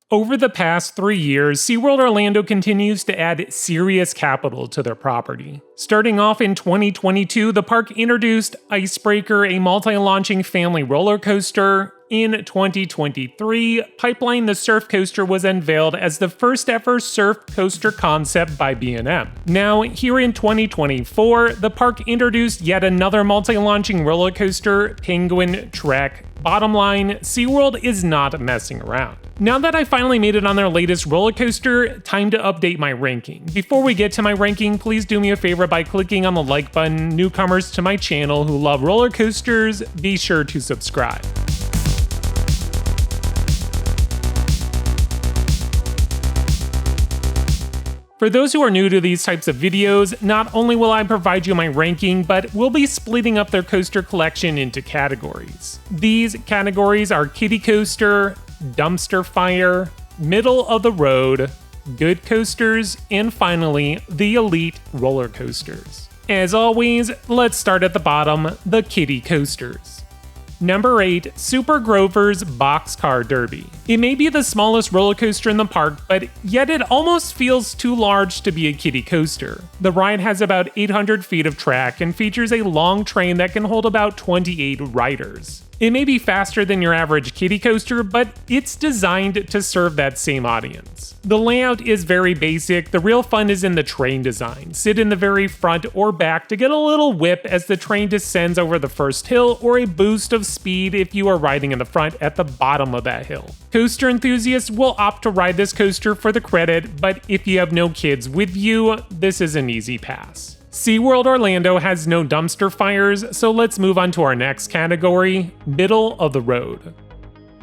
Over the past 3 years, SeaWorld Orlando continues to add serious capital to their property. Starting off in 2022, the park introduced Icebreaker, a multi-launching family roller coaster. In 2023, Pipeline the Surf Coaster was unveiled as the first ever surf coaster concept by B&M. Now, here in 2024, the park introduced yet another multi-launching roller coaster, Penguin Trek. Bottom line, SeaWorld is not messing around. Now that I finally made it on their latest roller coaster, time to update my ranking. Before we get to my ranking, please do me a favor by clicking on the like button. Newcomers to my channel who love roller coasters, be sure to subscribe. For those who are new to these types of videos, not only will I provide you my ranking, but we'll be splitting up their coaster collection into categories. These categories are Kiddie Coaster, Dumpster Fire, Middle of the Road, Good Coasters, and finally, the Elite Roller Coasters. As always, let's start at the bottom, the Kiddie Coasters. Number 8, Super Grover's Boxcar Derby. It may be the smallest roller coaster in the park, but yet it almost feels too large to be a kiddie coaster. The ride has about 800 feet of track and features a long train that can hold about 28 riders. It may be faster than your average kiddie coaster, but it's designed to serve that same audience. The layout is very basic. The real fun is in the train design. Sit in the very front or back to get a little whip as the train descends over the first hill, or a boost of speed if you are riding in the front at the bottom of that hill. Coaster enthusiasts will opt to ride this coaster for the credit, but if you have no kids with you, this is an easy pass. SeaWorld Orlando has no dumpster fires, so let's move on to our next category, Middle of the Road.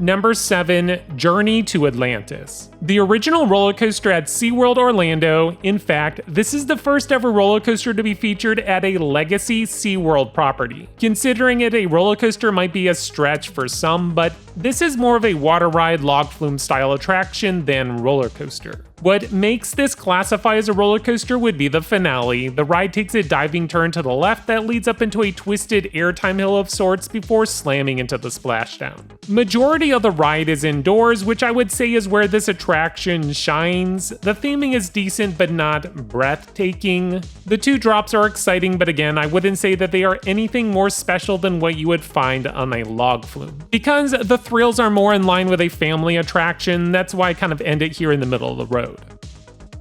Number 7, Journey to Atlantis. The original roller coaster at SeaWorld Orlando, in fact, this is the first ever roller coaster to be featured at a legacy SeaWorld property. Considering it a roller coaster might be a stretch for some, but this is more of a water ride log flume style attraction than roller coaster. What makes this classify as a roller coaster would be the finale. The ride takes a diving turn to the left that leads up into a twisted airtime hill of sorts before slamming into the splashdown. Majority of the ride is indoors, which I would say is where this attraction shines. The theming is decent but not breathtaking. The 2 drops are exciting, but again, I wouldn't say that they are anything more special than what you would find on a log flume. Because the thrills are more in line with a family attraction, that's why I kind of end it here in the middle of the road.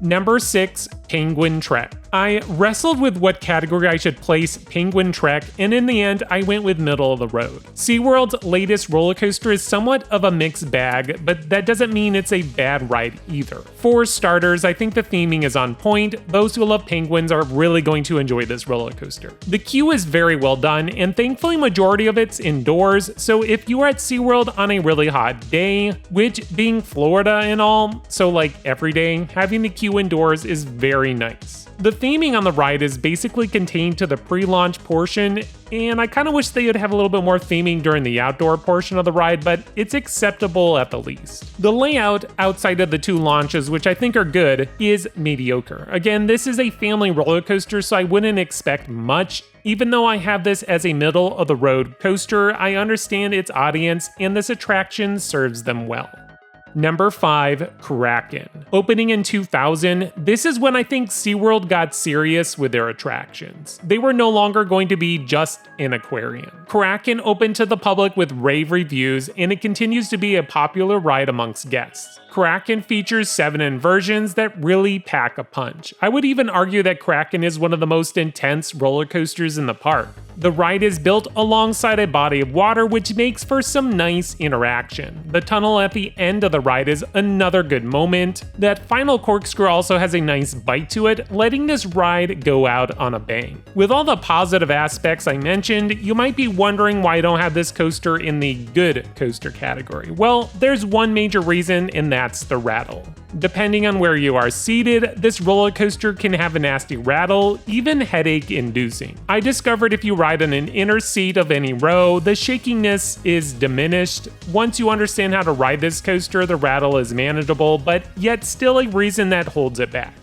Number 6, Penguin Trek. I wrestled with what category I should place Penguin Trek, and in the end, I went with Middle of the Road. SeaWorld's latest roller coaster is somewhat of a mixed bag, but that doesn't mean it's a bad ride either. For starters, I think the theming is on point. Those who love penguins are really going to enjoy this roller coaster. The queue is very well done, and thankfully majority of it's indoors, so if you are at SeaWorld on a really hot day, which being Florida and all, so like every day, having the queue indoors is very nice. The theming on the ride is basically contained to the pre-launch portion, and I kind of wish they would have a little bit more theming during the outdoor portion of the ride, but it's acceptable at the least. The layout outside of the 2 launches, which I think are good, is mediocre. Again, this is a family roller coaster, so I wouldn't expect much. Even though I have this as a middle of the road coaster, I understand its audience, and this attraction serves them well. Number 5, Kraken. Opening in 2000, this is when I think SeaWorld got serious with their attractions. They were no longer going to be just an aquarium. Kraken opened to the public with rave reviews, and it continues to be a popular ride amongst guests. Kraken features 7 inversions that really pack a punch. I would even argue that Kraken is one of the most intense roller coasters in the park. The ride is built alongside a body of water, which makes for some nice interaction. The tunnel at the end of the ride is another good moment. That final corkscrew also has a nice bite to it, letting this ride go out on a bang. With all the positive aspects I mentioned, you might be wondering why I don't have this coaster in the good coaster category. Well, there's one major reason, and that's the rattle. Depending on where you are seated, this roller coaster can have a nasty rattle, even headache-inducing. I discovered if you ride on an inner seat of any row, the shakiness is diminished. Once you understand how to ride this coaster, the rattle is manageable, but yet still a reason that holds it back.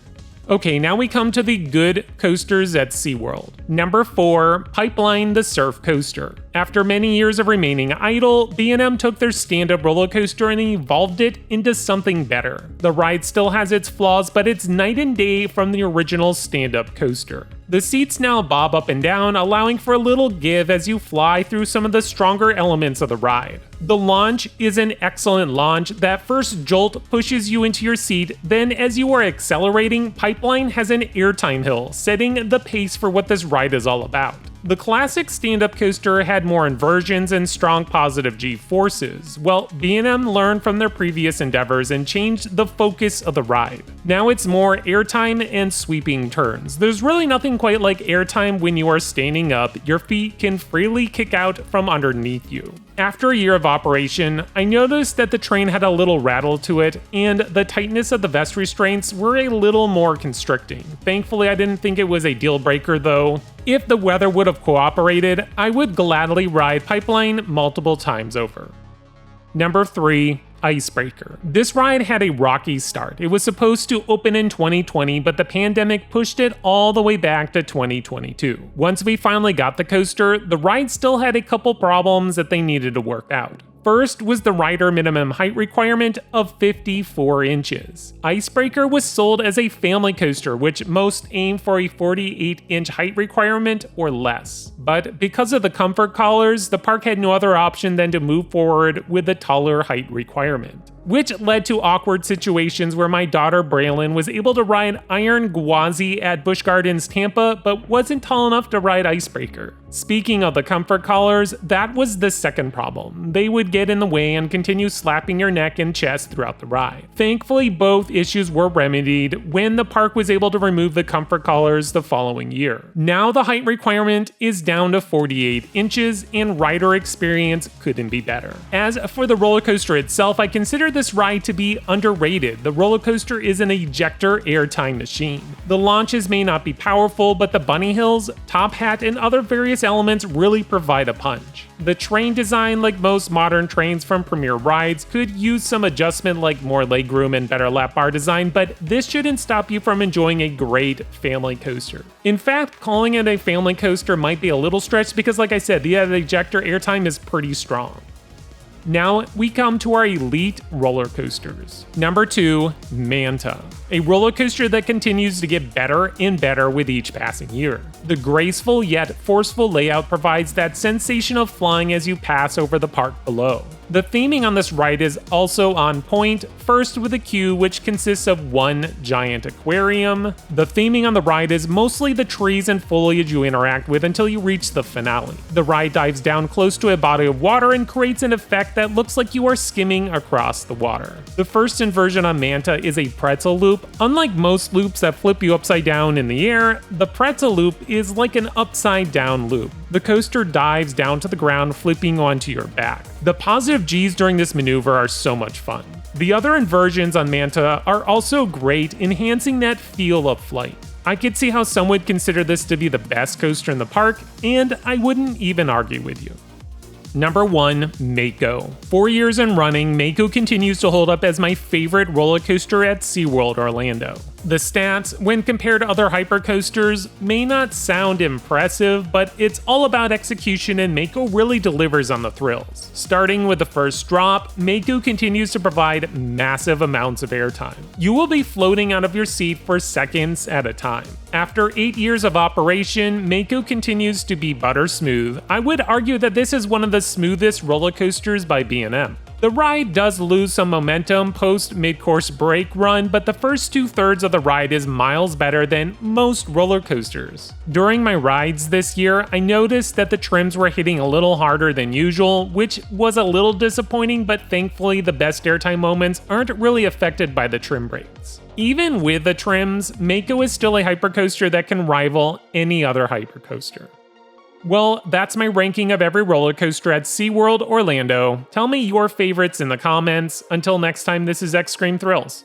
Okay, now we come to the good coasters at SeaWorld. Number 4, Pipeline the Surf Coaster. After many years of remaining idle, B&M took their stand-up roller coaster and evolved it into something better. The ride still has its flaws, but it's night and day from the original stand-up coaster. The seats now bob up and down, allowing for a little give as you fly through some of the stronger elements of the ride. The launch is an excellent launch. That first jolt pushes you into your seat, then as you are accelerating, Pipeline has an airtime hill, setting the pace for what this ride is all about. The classic stand-up coaster had more inversions and strong positive G-forces. Well, B&M learned from their previous endeavors and changed the focus of the ride. Now it's more airtime and sweeping turns. There's really nothing quite like airtime when you are standing up. Your feet can freely kick out from underneath you. After a year of operation, I noticed that the train had a little rattle to it, and the tightness of the vest restraints were a little more constricting. Thankfully, I didn't think it was a deal breaker though. If the weather would have cooperated, I would gladly ride Pipeline multiple times over. Number 3. Icebreaker. This ride had a rocky start. It was supposed to open in 2020, but the pandemic pushed it all the way back to 2022. Once we finally got the coaster, the ride still had a couple problems that they needed to work out. First was the rider minimum height requirement of 54 inches. Icebreaker was sold as a family coaster, which most aim for a 48-inch height requirement or less. But because of the comfort collars, the park had no other option than to move forward with a taller height requirement, which led to awkward situations where my daughter Braylon was able to ride Iron Gwazi at Busch Gardens Tampa, but wasn't tall enough to ride Icebreaker. Speaking of the comfort collars, that was the second problem. They would get in the way and continue slapping your neck and chest throughout the ride. Thankfully, both issues were remedied when the park was able to remove the comfort collars the following year. Now the height requirement is down to 48 inches and rider experience couldn't be better. As for the roller coaster itself, I consider this ride to be underrated. The roller coaster is an ejector airtime machine. The launches may not be powerful, but the bunny hills, top hat, and other various elements really provide a punch. The train design, like most modern trains from Premier Rides, could use some adjustment like more legroom and better lap bar design, but this shouldn't stop you from enjoying a great family coaster. In fact, calling it a family coaster might be a little stretched because, like I said, the ejector airtime is pretty strong. Now we come to our elite roller coasters. Number 2, Manta, a roller coaster that continues to get better and better with each passing year. The graceful yet forceful layout provides that sensation of flying as you pass over the park below. The theming on this ride is also on point, first with a queue which consists of one giant aquarium. The theming on the ride is mostly the trees and foliage you interact with until you reach the finale. The ride dives down close to a body of water and creates an effect that looks like you are skimming across the water. The first inversion on Manta is a pretzel loop. Unlike most loops that flip you upside down in the air, the pretzel loop is like an upside down loop. The coaster dives down to the ground, flipping onto your back. The positive G's during this maneuver are so much fun. The other inversions on Manta are also great, enhancing that feel of flight. I could see how some would consider this to be the best coaster in the park, and I wouldn't even argue with you. Number 1, Mako. 4 years in running, Mako continues to hold up as my favorite roller coaster at SeaWorld Orlando. The stats, when compared to other hypercoasters, may not sound impressive, but it's all about execution and Mako really delivers on the thrills. Starting with the first drop, Mako continues to provide massive amounts of airtime. You will be floating out of your seat for seconds at a time. After 8 years of operation, Mako continues to be butter smooth. I would argue that this is one of the smoothest roller coasters by B&M. The ride does lose some momentum post mid-course break run, but the first 2/3 of the ride is miles better than most roller coasters. During my rides this year, I noticed that the trims were hitting a little harder than usual, which was a little disappointing, but thankfully the best airtime moments aren't really affected by the trim breaks. Even with the trims, Mako is still a hypercoaster that can rival any other hypercoaster. Well, that's my ranking of every roller coaster at SeaWorld Orlando. Tell me your favorites in the comments. Until next time, this is Extreme Thrills.